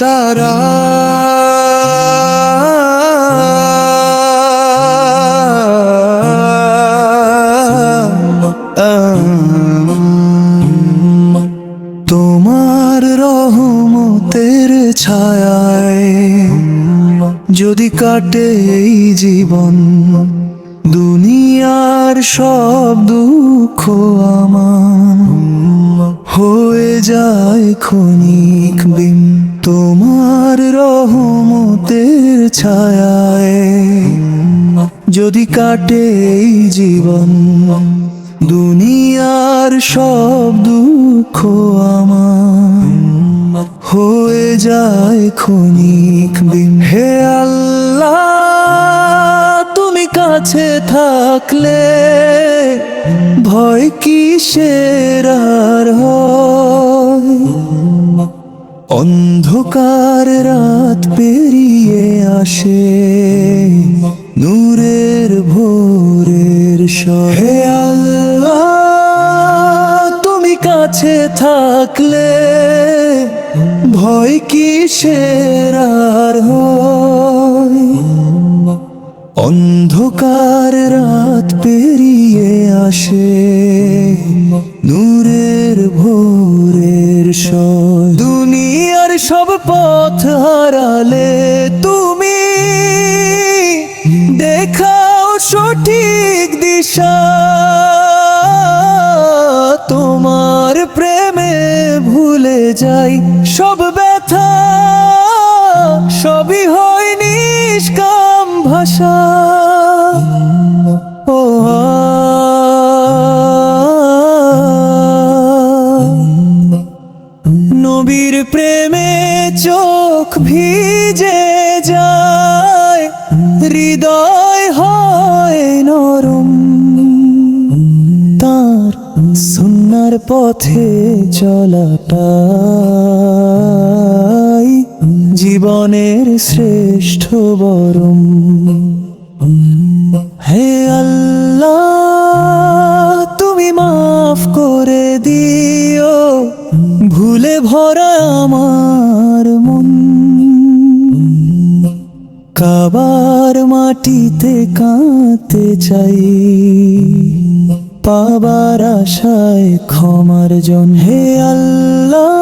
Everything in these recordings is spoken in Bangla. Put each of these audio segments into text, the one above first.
তারা তোমার রহমতের ছায়ায় যদি কাটে এই জীবন, দুনিয়ার সব দুঃখ আমার হয়ে যায় ক্ষণিক বিন। তোমার রহমতের ছায়ায় যদি কাটে এই জীবন, দুনিয়ার সব দুঃখ আমার হয়ে যায় ক্ষণিক বিন। হে আল্লাহ, তুমি কাছে থাকলে ভয় কিসের আর হয়? অন্ধকার রাত পেরিয়ে আসে নূরের ভোরের সয়। হে আল্লাহ, তুমি কাছে থাকলে ভয় কিসের আর হয়? অন্ধকার রাত পেরিয়ে আসে নূরের ভোরের সয়। দুনিয়ার সব পথ হারালে তুমি দেখাও সঠিক দিশা। তোমার প্রেমে ভুলে যাই সব ব্যথা, সবই হয় নিষ্কাম ভাষা। ও নবীর প্রেমে চোখ ভিজে যায়, হৃদয় হয় নরম। তার সুন্নার পথে চলাটাই জীবনের শ্রেষ্ঠ বরম। হে আল্লাহ, তুমি মাফ করে দিও ভুলে ভরা আমার মন। কাবার মাটিতে কাঁদতে চাই, পাবার আশায় ক্ষমার জন। হে আল্লাহ,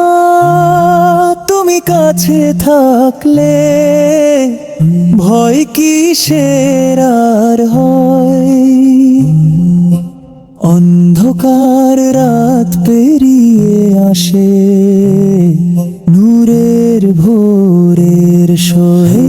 তুমি কাছে থাকলে ভয় কিসের আর হয়? অন্ধকার রাত পেরিয়ে আসে নূরের ভোরের সয়।